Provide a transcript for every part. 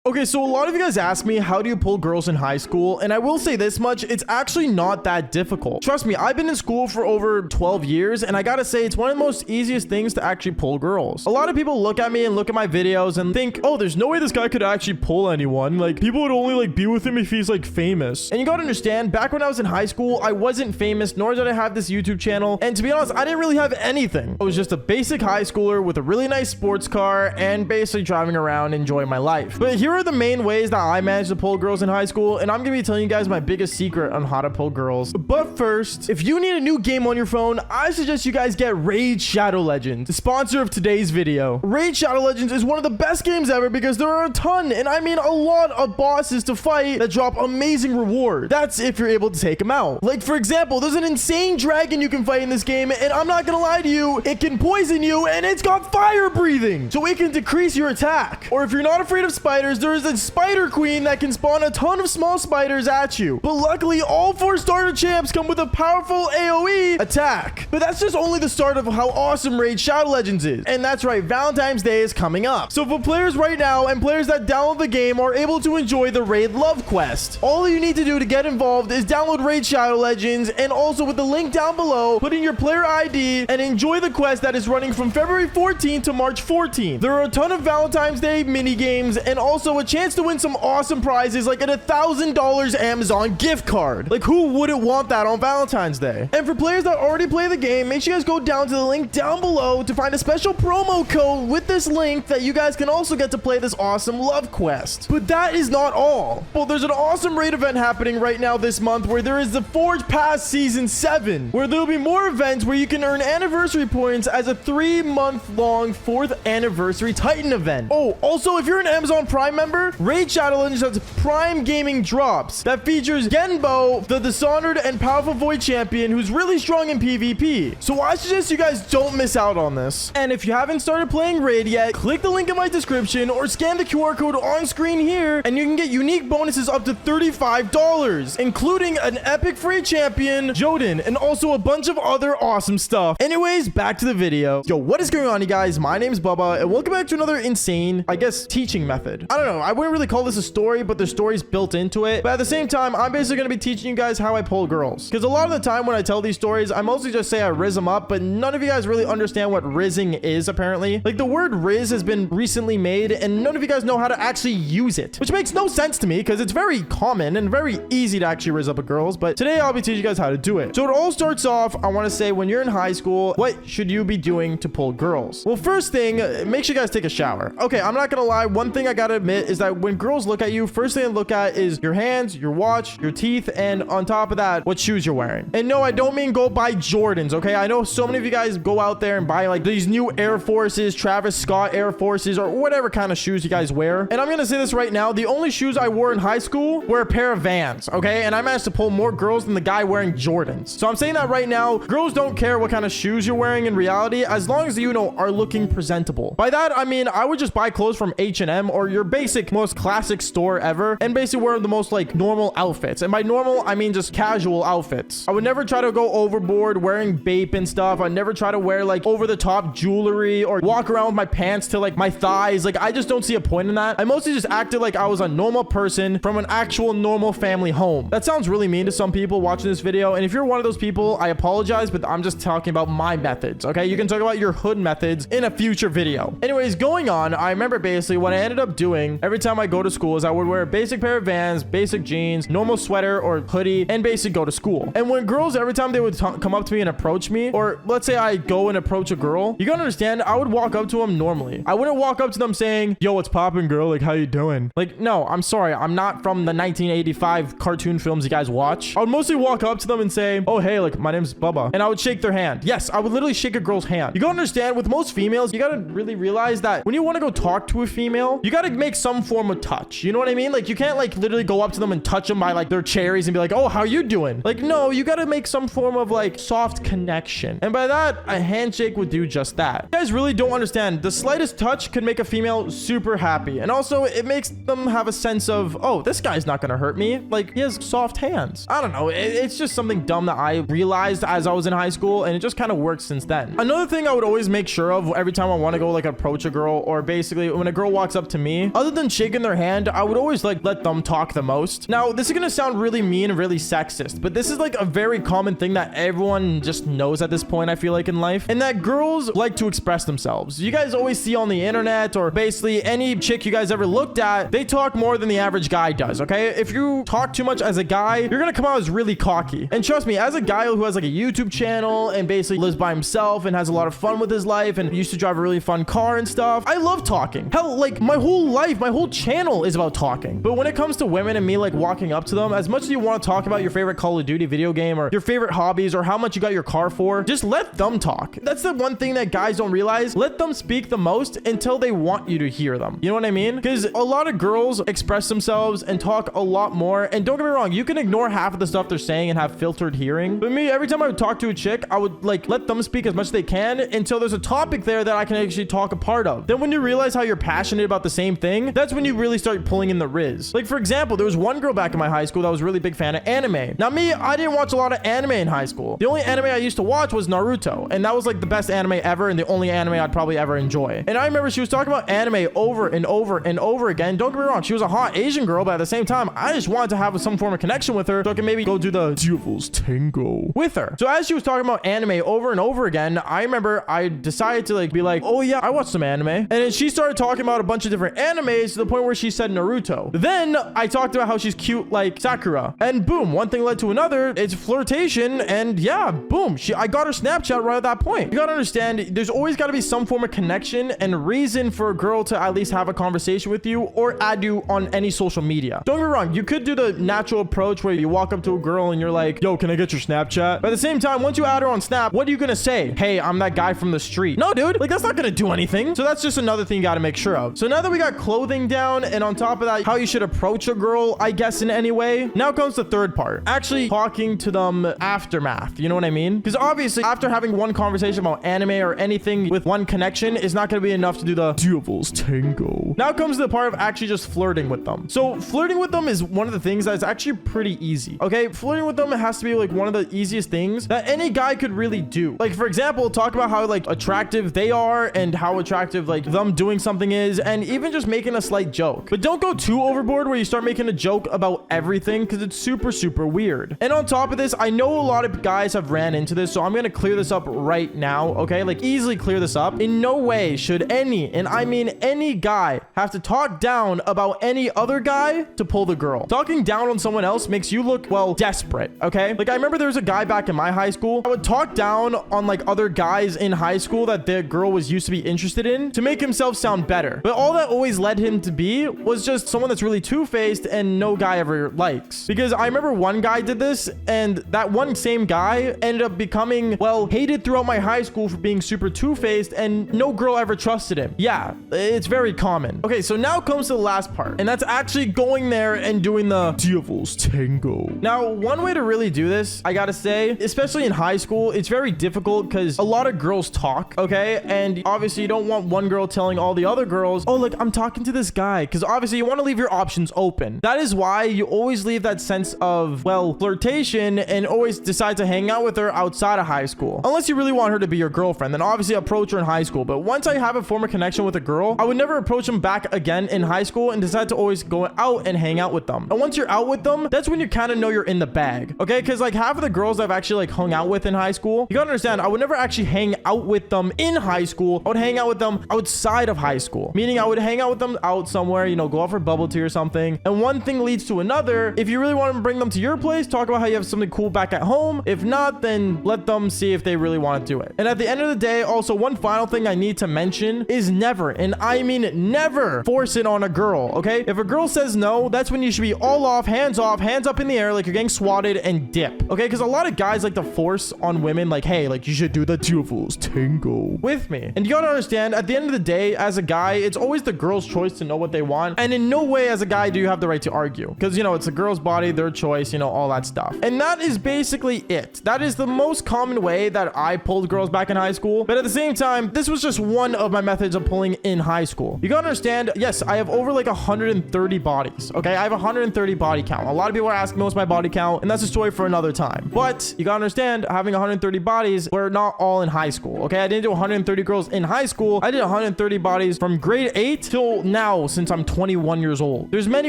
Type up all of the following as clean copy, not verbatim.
Okay, so a lot of you guys ask me, how do you pull girls in high school? And I will say this much, it's actually not that difficult. Trust me, I've been in school for over 12 years, and I gotta say, it's one of the most easiest things to actually pull girls. A lot of people look at me and look at my videos and think, oh, there's no way this guy could actually pull anyone. Like, people would only be with him if he's famous. And you gotta understand, back when I was in high school, I wasn't famous, nor did I have this YouTube channel. And to be honest, I didn't really have anything. I was just a basic high schooler with a really nice sports car and basically driving around enjoying my life. But here are the main ways that I managed to pull girls in high school, and I'm gonna be telling you guys my biggest secret on how to pull girls. But first, if you need a new game on your phone, I suggest you guys get Raid Shadow Legends, the sponsor of today's video. Raid Shadow Legends is one of the best games ever because there are a ton, and I mean a lot of bosses to fight that drop amazing rewards. That's if you're able to take them out. Like, for example, there's an insane dragon you can fight in this game, and I'm not gonna lie to you, it can poison you, and it's got fire breathing, so it can decrease your attack. Or if you're not afraid of spiders, there is a spider queen that can spawn a ton of small spiders at you. But luckily, all 4 starter champs come with a powerful AoE attack. But that's just only the start of how awesome Raid Shadow Legends is. And that's right, Valentine's Day is coming up. So for players right now and players that download the game are able to enjoy the Raid Love Quest. All you need to do to get involved is download Raid Shadow Legends, and also with the link down below, put in your player ID and enjoy the quest that is running from February 14th to March 14th. There are a ton of Valentine's Day mini games and also a chance to win some awesome prizes like an $1,000 Amazon gift card. Like, who wouldn't want that on Valentine's Day? And for players that already play the game, make sure you guys go down to the link down below to find a special promo code with this link that you guys can also get to play this awesome love quest. But that is not all. Well, there's an awesome raid event happening right now this month where there is the Forge Pass Season 7, where there'll be more events where you can earn anniversary points as a 3-month-long 4th anniversary Titan event. Oh, also, if you're an Amazon Prime member, Raid Shadow Legends has Prime Gaming drops that features Genbo, the Dishonored and powerful Void champion who's really strong in PvP. So I suggest you guys don't miss out on this. And if you haven't started playing Raid yet, click the link in my description or scan the QR code on screen here and you can get unique bonuses up to $35, including an epic free champion, Joden, and also a bunch of other awesome stuff. Anyways, back to the video. Yo, what is going on, you guys? My name is Bubba and welcome back to another insane, I guess, teaching method. I don't know, I wouldn't really call this a story, but the story's built into it. But at the same time, I'm basically going to be teaching you guys how I pull girls. Because a lot of the time when I tell these stories, I mostly just say I riz them up, but none of you guys really understand what rizzing is, apparently. Like, the word riz has been recently made, and none of you guys know how to actually use it. Which makes no sense to me, because it's very common and very easy to actually riz up a girls. But today, I'll be teaching you guys how to do it. So it all starts off, I want to say, when you're in high school, what should you be doing to pull girls? Well, first thing, make sure you guys take a shower. Okay, I'm not gonna lie, one thing I gotta admit is that when girls look at you, first thing they look at is your hands, your watch, your teeth, and on top of that, what shoes you're wearing. And no, I don't mean go buy Jordans, okay? I know so many of you guys go out there and buy like these new Air Forces, Travis Scott Air Forces, or whatever kind of shoes you guys wear. And I'm gonna say this right now, the only shoes I wore in high school were a pair of Vans, okay? And I managed to pull more girls than the guy wearing Jordans. So I'm saying that right now, girls don't care what kind of shoes you're wearing in reality, as long as you know are looking presentable. By that, I mean, I would just buy clothes from H&M or your basic, most classic store ever, and basically wear the most like normal outfits. And by normal, I mean just casual outfits. I would never try to go overboard wearing Bape and stuff. I'd never try to wear like over the top jewelry or walk around with my pants to like my thighs. Like, I just don't see a point in that. I mostly just acted like I was a normal person from an actual normal family home. That sounds really mean to some people watching this video, and if you're one of those people, I apologize, but I'm just talking about my methods, okay? You can talk about your hood methods in a future video. Anyways, going on, I remember basically what I ended up doing every time I go to school is I would wear a basic pair of Vans, basic jeans, normal sweater or hoodie, and basically go to school. And when girls, every time they would come up to me and approach me, or let's say I go and approach a girl, you gotta understand, I would walk up to them normally. I wouldn't walk up to them saying, yo, what's poppin', girl? Like, how you doing? Like, no, I'm sorry. I'm not from the 1985 cartoon films you guys watch. I would mostly walk up to them and say, oh, hey, like, my name's Bubba. And I would shake their hand. Yes, I would literally shake a girl's hand. You gotta understand, with most females, you gotta really realize that when you want to go talk to a female, you gotta make some form of touch. You know what I mean? Like, you can't like literally go up to them and touch them by like their cherries and be like, oh, how you doing? Like, no, you gotta make some form of like soft connection. And by that, a handshake would do just that. You guys really don't understand. The slightest touch could make a female super happy. And also, it makes them have a sense of, oh, this guy's not gonna hurt me. Like, he has soft hands. I don't know. It's just something dumb that I realized as I was in high school, and it just kind of worked since then. Another thing I would always make sure of every time I want to go like approach a girl, or basically when a girl walks up to me, other other than shaking their hand, I would always like let them talk the most. Now, this is gonna sound really mean and really sexist, but this is like a very common thing that everyone just knows at this point, I feel like, in life, and that girls like to express themselves. You guys always see on the internet, or basically any chick you guys ever looked at, they talk more than the average guy does, okay? If you talk too much as a guy, you're gonna come out as really cocky. And trust me, as a guy who has like a YouTube channel and basically lives by himself and has a lot of fun with his life and used to drive a really fun car and stuff, I love talking. Hell, like my whole life, my whole channel is about talking. But when it comes to women and me like walking up to them, as much as you want to talk about your favorite Call of Duty video game or your favorite hobbies or how much you got your car for, just let them talk. That's the one thing that guys don't realize. Let them speak the most until they want you to hear them. You know what I mean? Because a lot of girls express themselves and talk a lot more. And don't get me wrong, you can ignore half of the stuff they're saying and have filtered hearing. But me, every time I would talk to a chick, I would like let them speak as much as they can until there's a topic there that I can actually talk a part of. Then when you realize how you're passionate about the same thing, that's when you really start pulling in the riz. Like for example, there was one girl back in my high school that was a really big fan of anime. Now me, I didn't watch a lot of anime in high school. The only anime I used to watch was Naruto, and that was like the best anime ever and the only anime I'd probably ever enjoy. And I remember she was talking about anime over and over and over again. Don't get me wrong, she was a hot Asian girl, but at the same time, I just wanted to have some form of connection with her so I can maybe go do the Devil's Tango with her. So as she was talking about anime over and over again, I remember I decided to like be like, oh yeah, I watched some anime. And then she started talking about a bunch of different animes to the point where she said Naruto. Then I talked about how she's cute like Sakura. And boom, one thing led to another. It's flirtation, and yeah, boom, I got her Snapchat right at that point. You gotta understand, there's always gotta be some form of connection and reason for a girl to at least have a conversation with you or add you on any social media. Don't get me wrong, you could do the natural approach where you walk up to a girl and you're like, yo, can I get your Snapchat? But at the same time, once you add her on Snap, what are you gonna say? Hey, I'm that guy from the street. No, dude, like that's not gonna do anything. So that's just another thing you gotta make sure of. So now that we got clothing down, and on top of that, how you should approach a girl, I guess, in any way, now comes the third part. Actually talking to them aftermath. You know what I mean? Because obviously, after having one conversation about anime or anything with one connection is not gonna be enough to do the Devil's Tango. Now comes the part of actually just flirting with them. So flirting with them is one of the things that's actually pretty easy. Okay, flirting with them has to be like one of the easiest things that any guy could really do. Like for example, talk about how like attractive they are and how attractive like them doing something is, and even just making a slight joke. But don't go too overboard where you start making a joke about everything, because it's super weird. And on top of this, I know a lot of guys have ran into this, so I'm gonna clear this up right now. Okay, like easily clear this up. In no way should any, and I mean any guy, have to talk down about any other guy to pull the girl. Talking down on someone else makes you look, well, desperate. Okay, like I remember there was a guy back in my high school. I would talk down on like other guys in high school that the girl was used to be interested in to make himself sound better. But all that always led him to be was just someone that's really two-faced and no guy ever likes. Because I remember one guy did this, and that one same guy ended up becoming, well, hated throughout my high school for being super two-faced, and no girl ever trusted him. Yeah, it's very common. Okay, so now comes to the last part, and that's actually going there and doing the Devil's Tango. Now, one way to really do this, I gotta say, especially in high school, it's very difficult because a lot of girls talk, okay? And obviously you don't want one girl telling all the other girls, oh, like I'm talking to this guy, because obviously you want to leave your options open. That is why you always leave that sense of, well, flirtation and always decide to hang out with her outside of high school. Unless you really want her to be your girlfriend, then obviously approach her in high school. But once I have a form of connection with a girl, I would never approach them back again in high school and decide to always go out and hang out with them. And once you're out with them, that's when you kind of know you're in the bag, okay? Because like half of the girls I've actually like hung out with in high school, you gotta understand, I would never actually hang out with them in high school. I would hang out with them outside of high school, meaning I would hang out with them out somewhere, you know, go out for bubble tea or something. And one thing leads to another. If you really want to bring them to your place, talk about how you have something cool back at home. If not, then let them see if they really want to do it. And at the end of the day, also one final thing I need to mention is never, and I mean never, force it on a girl, okay? If a girl says no, that's when you should be all off, hands up in the air like you're getting swatted, and dip, okay? Because a lot of guys like to force on women like, hey, like you should do the Devil's Tango with me. And you gotta understand, at the end of the day, as a guy, it's always the girl's choice to know what they want. And in no way as a guy do you have the right to argue, because, you know, it's a girl's body, their choice, you know, all that stuff. And that is basically it. That is the most common way that I pulled girls back in high school. But at the same time, this was just one of my methods of pulling in high school. You gotta understand, yes, I have over like 130 bodies, okay? I have 130 body count. A lot of people are asking me what's my body count, and that's a story for another time. But you gotta understand, having 130 bodies, we're not all in high school, okay? I didn't do 130 girls in high school. I did 130 bodies from grade 8 till now. now since I'm 21 years old. There's many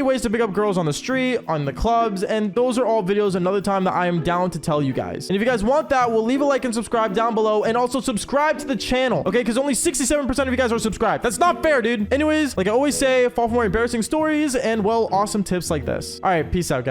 ways to pick up girls on the street, on the clubs, and those are all videos another time that I am down to tell you guys. And if you guys want that, we'll leave a like and subscribe down below, and also subscribe to the channel, okay? Because only 67% of you guys are subscribed. That's not fair, dude. Anyways, like I always say, fall for more embarrassing stories and, well, awesome tips like this. All right, peace out, guys.